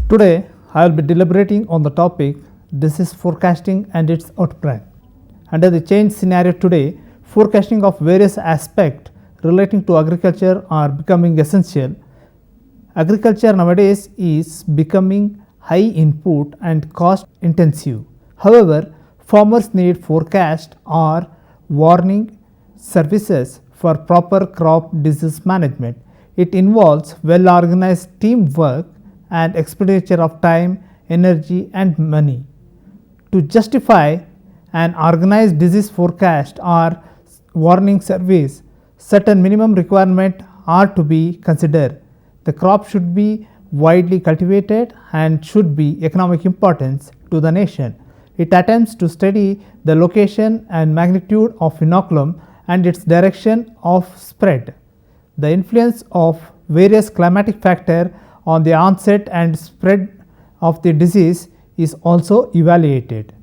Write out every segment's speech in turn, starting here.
Today, I will be deliberating on the topic disease forecasting and its outbreak. Under the change scenario today, forecasting of various aspects relating to agriculture are becoming essential. Agriculture nowadays is becoming high input and cost intensive. However, farmers need forecast or warning services for proper crop disease management. It involves well organized teamwork and expenditure of time, energy, and money. To justify an organized disease forecast or warning service, certain minimum requirements are to be considered. The crop should be widely cultivated and should be economic importance to the nation. It attempts to study the location and magnitude of inoculum and its direction of spread. The influence of various climatic factors on the onset and spread of the disease is also evaluated.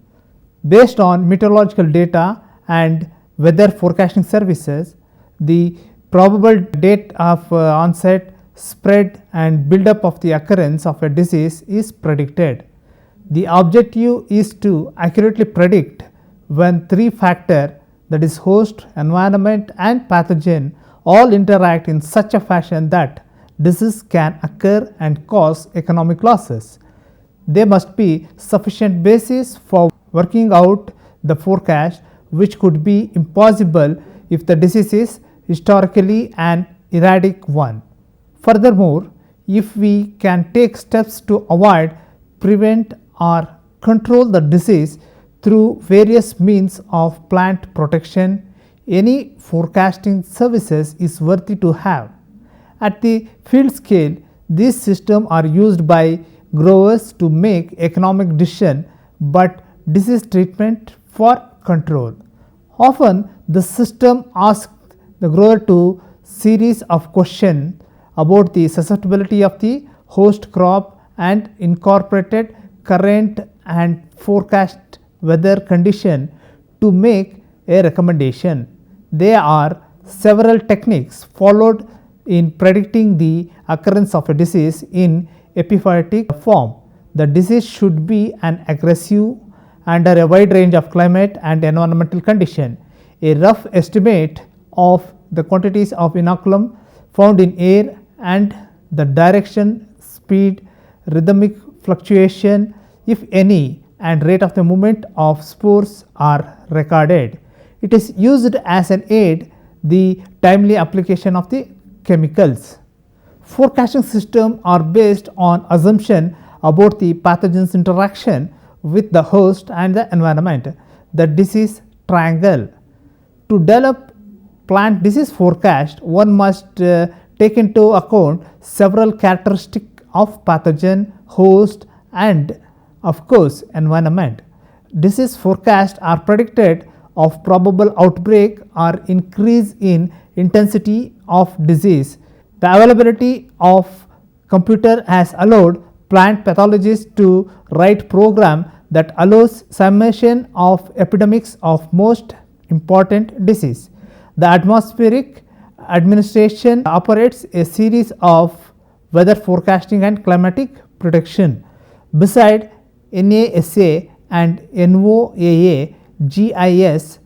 Based on meteorological data and weather forecasting services, the probable date of onset, spread, and buildup of the occurrence of a disease is predicted. The objective is to accurately predict when three factors, that is host, environment, and pathogen, all interact in such a fashion that disease can occur and cause economic losses. There must be sufficient basis for working out the forecast, which could be impossible if the disease is historically an erratic one. Furthermore, if we can take steps to avoid, prevent, or control the disease through various means of plant protection, any forecasting services is worthy to have. At the field scale, these systems are used by growers to make economic decisions but disease treatment for control. Often, the system asks the grower to series of questions about the susceptibility of the host crop and incorporated current and forecast weather condition to make a recommendation. There are several techniques followed in predicting the occurrence of a disease in epiphytic form. The disease should be an aggressive under a wide range of climate and environmental condition. A rough estimate of the quantities of inoculum found in air and the direction, speed, rhythmic fluctuation, if any, and rate of the movement of spores are recorded. It is used as an aid the timely application of the chemicals. Forecasting systems are based on assumption about the pathogen's interaction with the host and the environment, the disease triangle. To develop plant disease forecast, one must take into account several characteristics of pathogen, host, and of course environment. Disease forecasts are predicted of probable outbreak or increase in intensity of disease. The availability of computer has allowed plant pathologists to write program that allows summation of epidemics of most important disease. The atmospheric administration operates a series of weather forecasting and climatic prediction. Beside NASA and NOAA GIS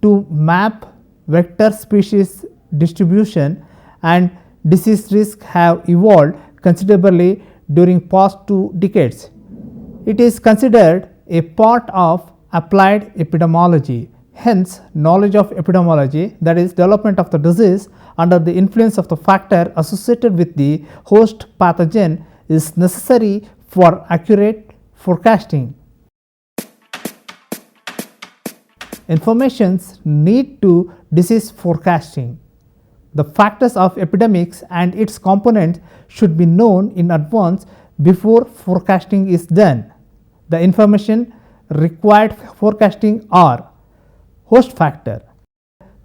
to map vector species distribution and disease risk have evolved considerably during past 2 decades. It is considered a part of applied epidemiology. Hence, knowledge of epidemiology, that is development of the disease under the influence of the factor associated with the host pathogen, is necessary for accurate forecasting. Informations need to disease forecasting. The factors of epidemics and its components should be known in advance before forecasting is done. The information required for forecasting are host factor,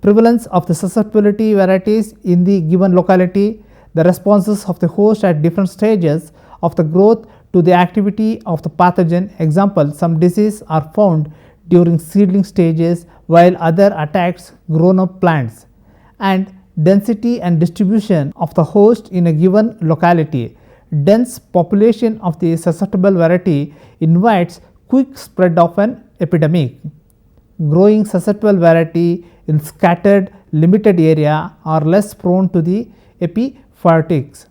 prevalence of the susceptibility varieties in the given locality, the responses of the host at different stages of the growth to the activity of the pathogen. Example, some diseases are found during seedling stages while other attacks grown up plants, and density and distribution of the host in a given locality. dense population of the susceptible variety invites quick spread of an epidemic. Growing susceptible variety in scattered limited area are less prone to the epiphytics.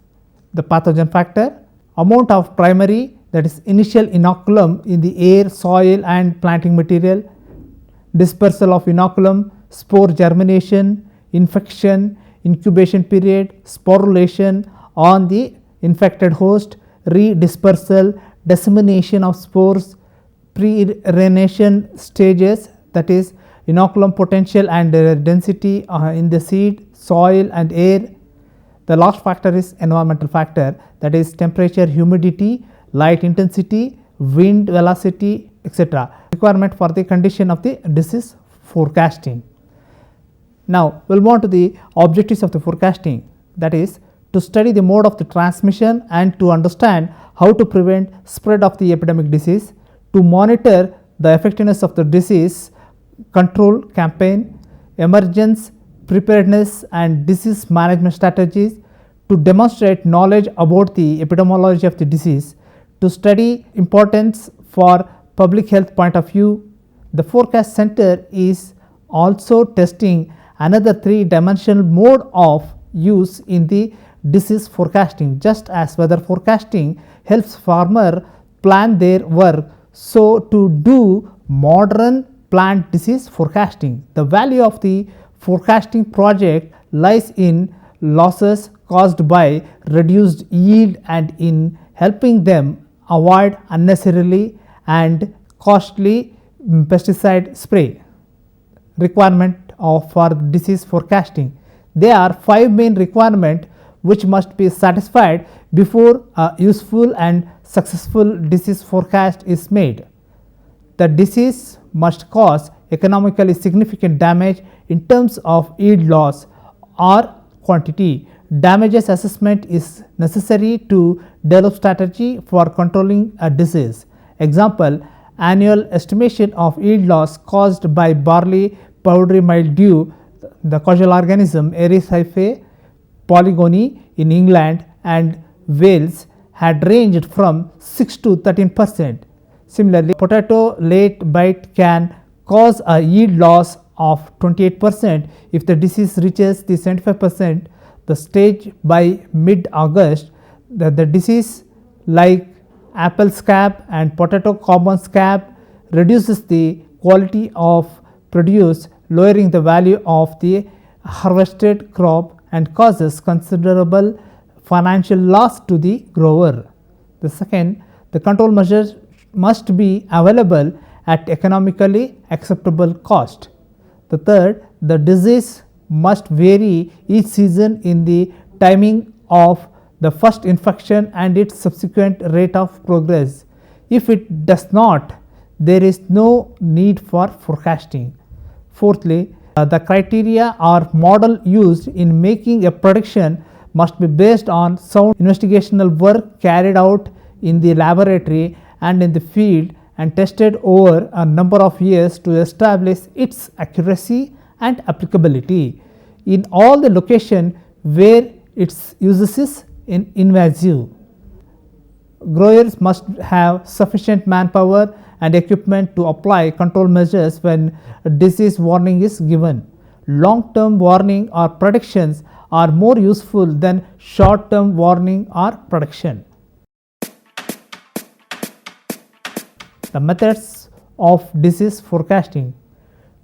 The pathogen factor, amount of primary, that is initial inoculum in the air, soil and planting material, dispersal of inoculum, spore germination, infection, incubation period, sporulation on the infected host, redispersal, dissemination of spores, pre-renation stages, that is inoculum potential and density in the seed, soil and air. The last factor is environmental factor, that is temperature, humidity, light intensity, wind velocity, etc. Requirement for the condition of the disease forecasting. Now we will move on to the objectives of the forecasting, that is to study the mode of the transmission and to understand how to prevent spread of the epidemic disease, to monitor the effectiveness of the disease control campaign, emergence, preparedness and disease management strategies, to demonstrate knowledge about the epidemiology of the disease, to study importance for public health point of view. The forecast center is also testing another 3-dimensional mode of use in the disease forecasting. Just as weather forecasting helps farmer plan their work, so to do modern plant disease forecasting. The value of the forecasting project lies in losses caused by reduced yield and in helping them avoid unnecessarily and costly pesticide spray. Requirement for disease forecasting. There are 5 main requirements which must be satisfied before a useful and successful disease forecast is made. The disease must cause economically significant damage in terms of yield loss or quantity. Damages assessment is necessary to develop strategy for controlling a disease. Example, annual estimation of yield loss caused by barley powdery mildew, the causal organism Aedes aegypti polygony in England and Wales had ranged from 6 to 13%. Similarly, potato late blight can cause a yield loss of 28% if the disease reaches the 75% the stage by mid-August. The disease like apple scab and potato common scab reduces the quality of produce, lowering the value of the harvested crop and causes considerable financial loss to the grower. The second, the control measures must be available at economically acceptable cost. The third, the disease must vary each season in the timing of the first infection and its subsequent rate of progress. If it does not, there is no need for forecasting. Fourthly, the criteria or model used in making a prediction must be based on sound investigational work carried out in the laboratory and in the field and tested over a number of years to establish its accuracy and applicability in all the location where its uses is invasive. Growers must have sufficient manpower and equipment to apply control measures when a disease warning is given. Long-term warning or predictions are more useful than short-term warning or prediction. The methods of disease forecasting.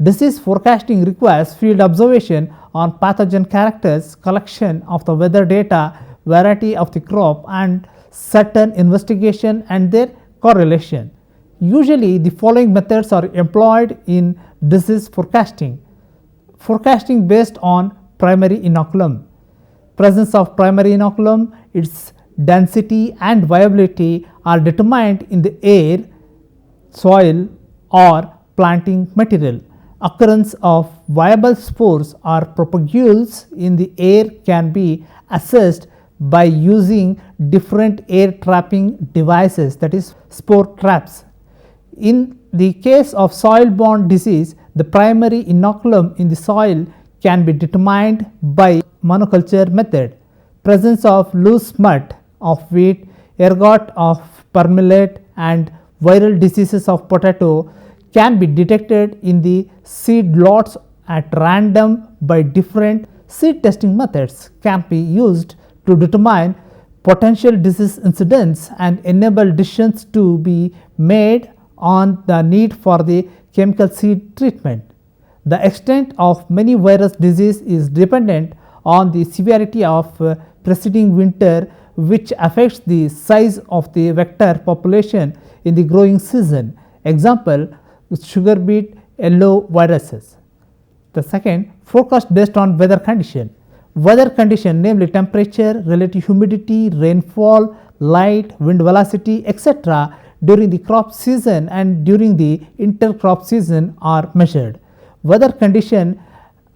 Disease forecasting requires field observation on pathogen characters, collection of the weather data, variety of the crop and certain investigation and their correlation. Usually the following methods are employed in disease forecasting. Forecasting based on primary inoculum. Presence of primary inoculum, its density and viability are determined in the air, soil or planting material. Occurrence of viable spores or propagules in the air can be assessed by using different air trapping devices, that is spore traps. In the case of soil-borne disease, the primary inoculum in the soil can be determined by monoculture method. Presence of loose mud of wheat, ergot of permillet, and viral diseases of potato can be detected in the seed lots at random by different seed testing methods can be used to determine potential disease incidence and enable decisions to be made on the need for the chemical seed treatment. The extent of many virus disease is dependent on the severity of preceding winter, which affects the size of the vector population in the growing season. Example, sugar beet yellow viruses. The second, forecast based on weather condition. Weather condition, namely temperature, relative humidity, rainfall, light, wind velocity, etc. during the crop season and during the intercrop season are measured. Weather condition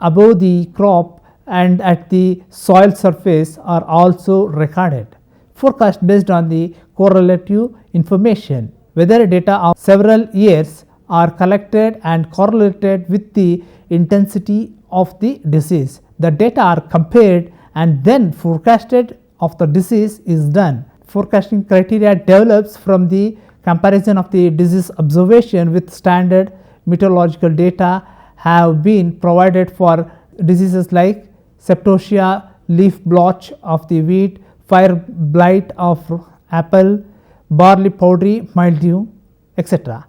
above the crop and at the soil surface are also recorded. Forecast based on the correlative information. Weather data of several years are collected and correlated with the intensity of the disease. The data are compared and then forecasted of the disease is done. Forecasting criteria develops from the comparison of the disease observation with standard meteorological data have been provided for diseases like septosia, leaf blotch of the wheat, fire blight of apple, barley powdery mildew, etc.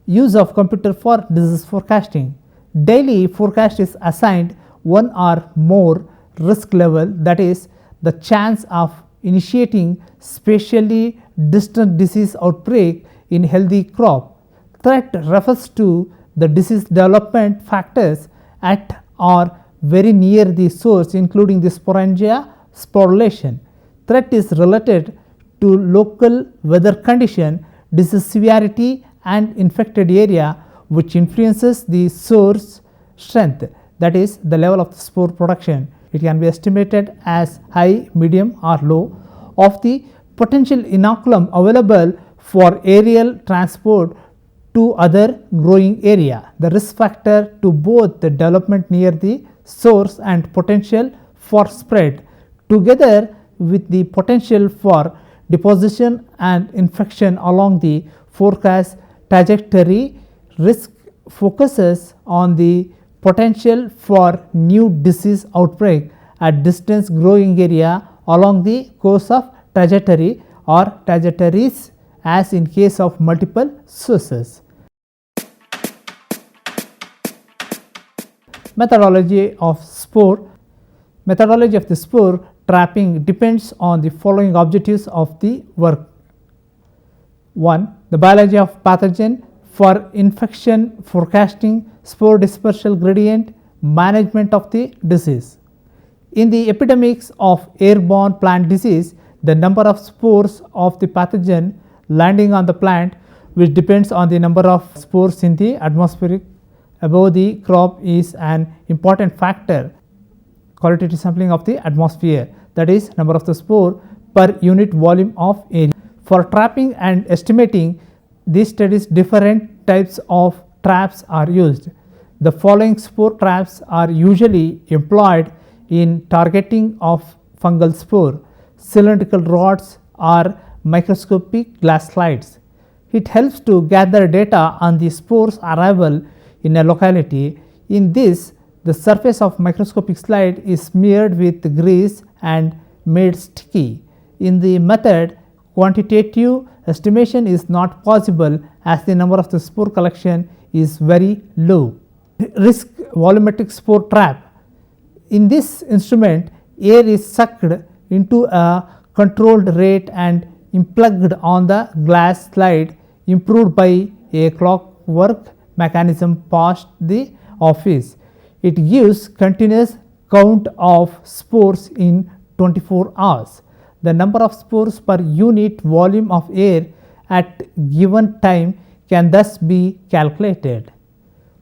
Use of computer for disease forecasting. Daily forecast is assigned one or more risk level, that is the chance of initiating spatially distant disease outbreak in healthy crop. Threat refers to the disease development factors at or very near the source, including the sporangia sporulation. Threat is related to local weather condition, disease severity and infected area, which influences the source strength, that is the level of the spore production. It can be estimated as high, medium or low of the potential inoculum available for aerial transport to other growing area. The risk factor to both the development near the source and potential for spread, together with the potential for deposition and infection along the forecast trajectory. Risk focuses on the potential for new disease outbreak at distance growing area along the course of trajectory or trajectories, as in case of multiple sources. Methodology of spore. Methodology of the spore trapping depends on the following objectives of the work. 1. The biology of pathogen. For infection forecasting, spore dispersal gradient, management of the disease. In the epidemics of airborne plant disease, the number of spores of the pathogen landing on the plant, which depends on the number of spores in the atmosphere above the crop, is an important factor. Qualitative sampling of the atmosphere, that is number of the spore per unit volume of area. For trapping and estimating these studies, different types of traps are used. The following spore traps are usually employed in targeting of fungal spore: cylindrical rods or microscopic glass slides. It helps to gather data on the spore's arrival in a locality. In this, the surface of microscopic slide is smeared with grease and made sticky. In the method, quantitative estimation is not possible as the number of the spore collection is very low. Risk volumetric spore trap. In this instrument, air is sucked into a controlled rate and implugged on the glass slide, improved by a clockwork mechanism past the office. It gives continuous count of spores in 24 hours. The number of spores per unit volume of air at given time can thus be calculated.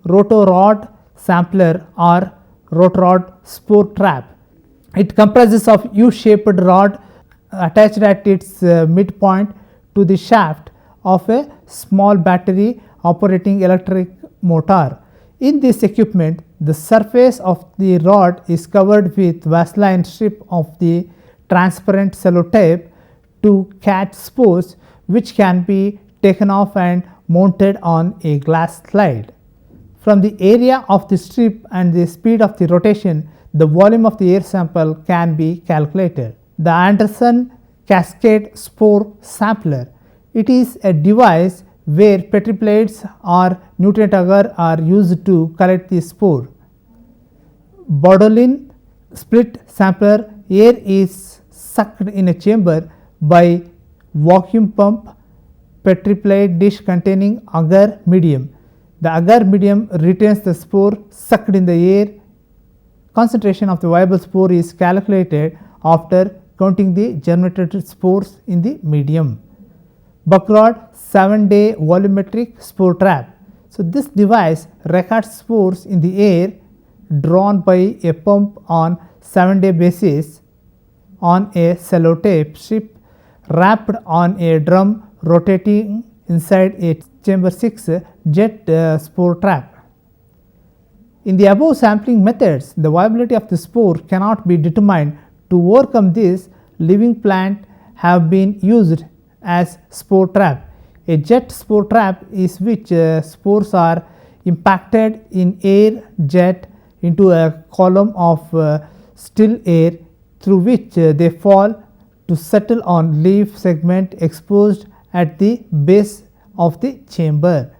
Rotorod sampler or rotorod spore trap. It comprises of U-shaped rod attached at its midpoint to the shaft of a small battery operating electric motor. In this equipment, the surface of the rod is covered with Vaseline strip of the transparent sellotape to catch spores which can be taken off and mounted on a glass slide. From the area of the strip and the speed of the rotation, the volume of the air sample can be calculated. The Anderson Cascade Spore Sampler. It is a device where Petri plates or nutrient agar are used to collect the spore. Bodolin Split Sampler. Air is sucked in a chamber by vacuum pump. Petri plate dish containing agar medium. The agar medium retains the spore sucked in the air. Concentration of the viable spore is calculated after counting the germinated spores in the medium. Buckrod 7-day volumetric spore trap. So, this device records spores in the air drawn by a pump on 7-day basis on a sellotape strip wrapped on a drum rotating inside a chamber 6 jet spore trap. In the above sampling methods, the viability of the spore cannot be determined. To overcome this, living plant have been used as spore trap. A jet spore trap is which spores are impacted in air jet into a column of still air through which they fall to settle on leaf segment exposed at the base of the chamber.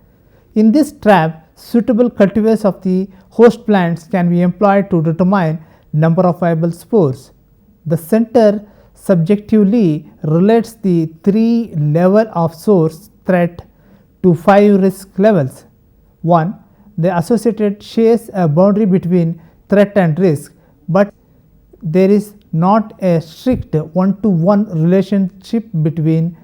In this trap, suitable cultivars of the host plants can be employed to determine number of viable spores. The center subjectively relates the 3 level of source threat to 5 risk levels. 1. The associated shares a boundary between threat and risk, but there is not a strict one-to-one relationship between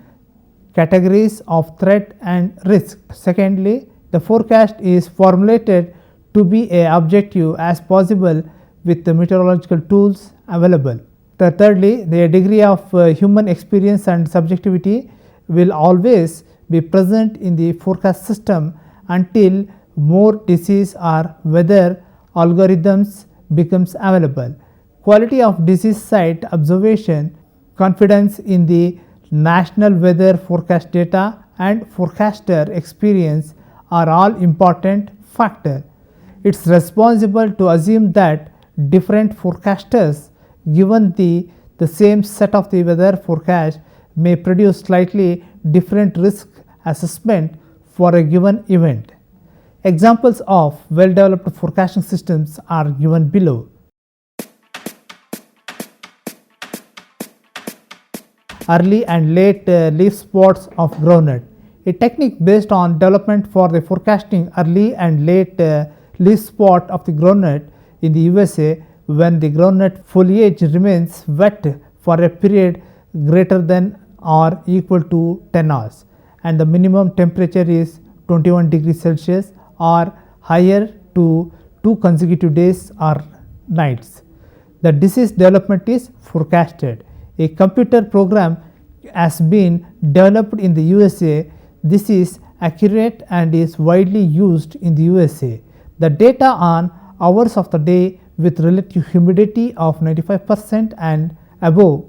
categories of threat and risk. Secondly, the forecast is formulated to be as objective as possible with the meteorological tools available. Thirdly, the degree of human experience and subjectivity will always be present in the forecast system until more disease or weather algorithms becomes available. Quality of disease site observation, confidence in the national weather forecast data and forecaster experience are all important factors. It is responsible to assume that different forecasters given the same set of the weather forecast may produce slightly different risk assessment for a given event. Examples of well developed forecasting systems are given below. Early and late leaf spots of groundnut. A technique based on development for the forecasting early and late leaf spot of the groundnut in the USA when the groundnut foliage remains wet for a period greater than or equal to 10 hours and the minimum temperature is 21 degrees Celsius or higher to 2 consecutive days or nights. The disease development is forecasted. A computer program has been developed in the USA. This is accurate and is widely used in the USA. The data on hours of the day with relative humidity of 95% and above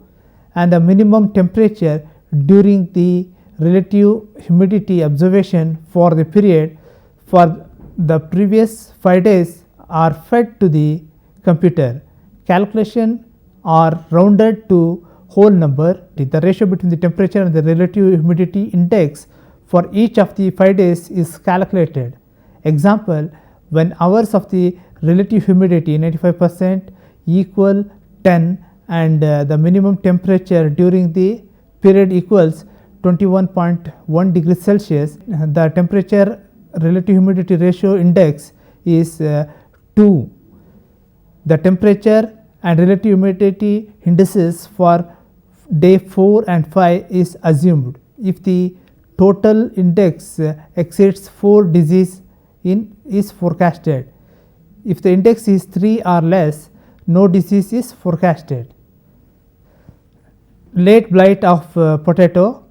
and the minimum temperature during the relative humidity observation for the period for the previous 5 days are fed to the computer. Calculation are rounded to whole number. The ratio between the temperature and the relative humidity index for each of the 5 days is calculated. Example, when hours of the relative humidity 95% equal 10 and the minimum temperature during the period equals 21.1 degrees Celsius, the temperature relative humidity ratio index is 2. The temperature and relative humidity indices for day 4 and 5 is assumed. If the total index exceeds 4, disease is forecasted. If the index is 3 or less, no disease is forecasted. Late blight of potato.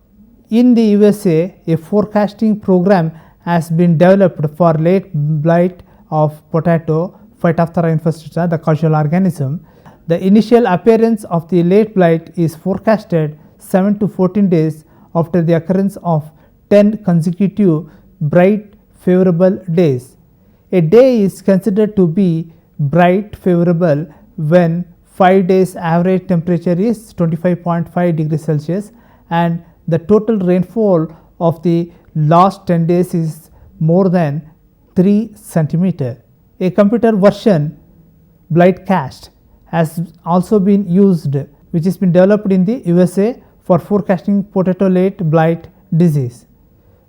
In the USA, a forecasting program has been developed for late blight of potato, Phytophthora infestata, the causal organism. The initial appearance of the late blight is forecasted 7 to 14 days after the occurrence of 10 consecutive bright favorable days. A day is considered to be bright favorable when 5 days average temperature is 25.5 degrees Celsius and the total rainfall of the last 10 days is more than 3 centimeter. A computer version Blightcast has also been used, which has been developed in the USA for forecasting potato late blight disease.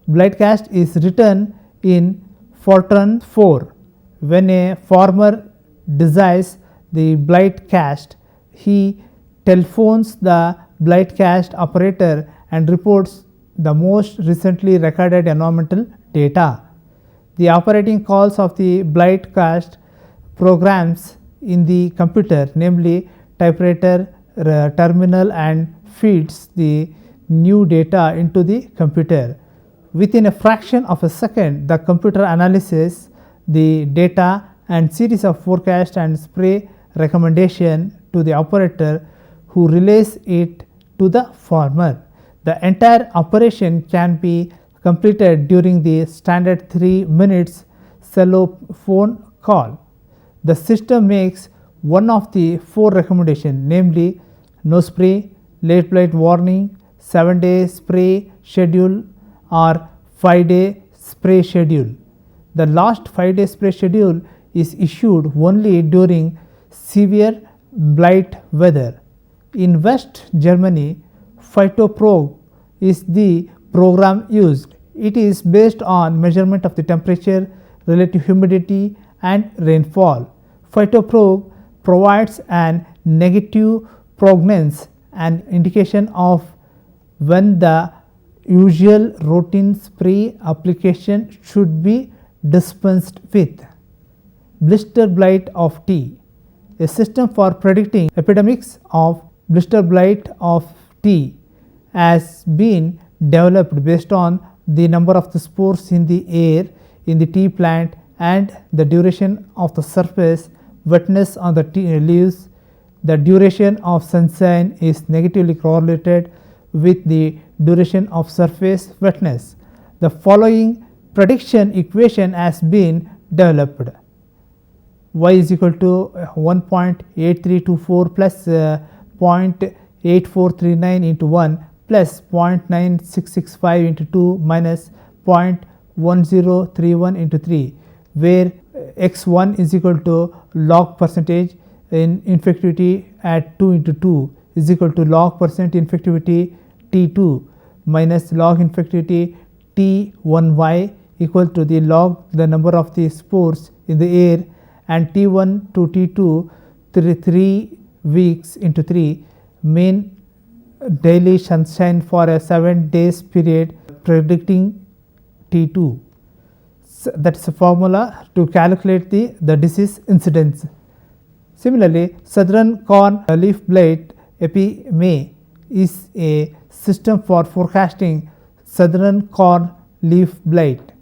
Blightcast is written in Fortran 4. When a farmer desires the Blightcast, he telephones the Blightcast operator and reports the most recently recorded environmental data. The operating calls of the Blightcast programs in the computer, namely typewriter, terminal, and feeds the new data into the computer. Within a fraction of a second, the computer analyzes the data and series of forecast and spray recommendation to the operator, who relays it to the farmer. The entire operation can be completed during the standard 3 minutes cello phone call. The system makes one of the 4 recommendations, namely no spray, late blight warning, 7-day spray schedule, or 5-day spray schedule. The last 5-day spray schedule is issued only during severe blight weather. In West Germany, Phytoprog is the program used. It is based on measurement of the temperature, relative humidity, and rainfall. Phytoprog provides an negative prognose, an indication of when the usual routine spray application should be dispensed with. Blister blight of tea. A system for predicting epidemics of blister blight of tea has been developed based on the number of the spores in the air in the tea plant and the duration of the surface wetness on the tea leaves. The duration of sunshine is negatively correlated with the duration of surface wetness. The following prediction equation has been developed. Y is equal to 1.8324 plus 0.8439 into 1 plus 0.9665 into 2 minus 0.1031 into 3, where x1 is equal to log percentage in infectivity at 2 into 2 is equal to log percent infectivity T2 minus log infectivity T1y equal to the log the number of the spores in the air, and T1 to T2 3 weeks into 3 mean daily sunshine for a 7 days period predicting T2. So that is a formula to calculate the disease incidence. Similarly, southern corn leaf blight EpiMay is a system for forecasting southern corn leaf blight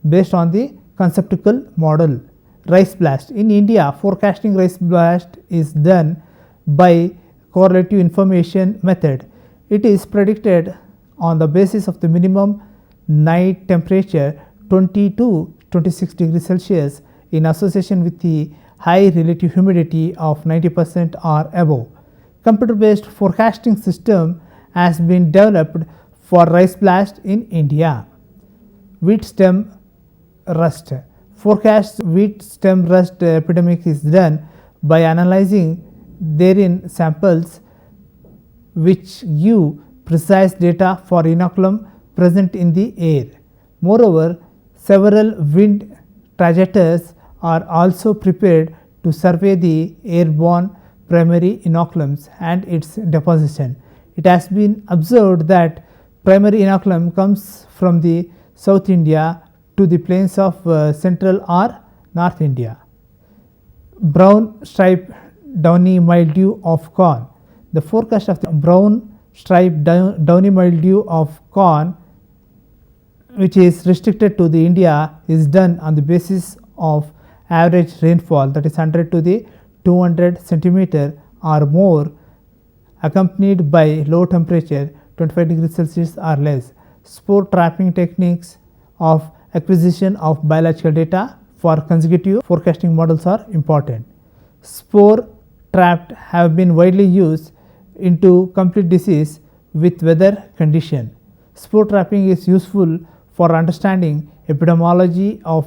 based on the conceptual model. Rice blast. In India, forecasting rice blast is done by correlative information method. It is predicted on the basis of the minimum night temperature 20 to 26 degrees Celsius in association with the high relative humidity of 90% or above. Computer based forecasting system has been developed for rice blast in India. Wheat stem rust. Forecast wheat stem rust epidemic is done by analyzing therein samples which give precise data for inoculum present in the air. Moreover, several wind trajectories are also prepared to survey the airborne primary inoculums and its deposition. It has been observed that primary inoculum comes from the South India to the plains of central or North India. Brown stripe downy mildew of corn. The forecast of the brown stripe downy mildew of corn, which is restricted to the India, is done on the basis of average rainfall, that is 100 to the 200 centimeter or more accompanied by low temperature 25 degrees Celsius or less. Spore trapping techniques of acquisition of biological data for consecutive forecasting models are important. Spore trapped have been widely used into complete disease with weather condition. Spore trapping is useful for understanding epidemiology of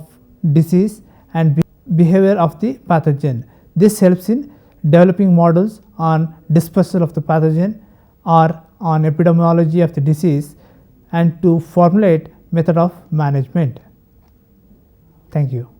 disease and behavior of the pathogen. This helps in developing models on dispersal of the pathogen or on epidemiology of the disease and to formulate method of management. Thank you.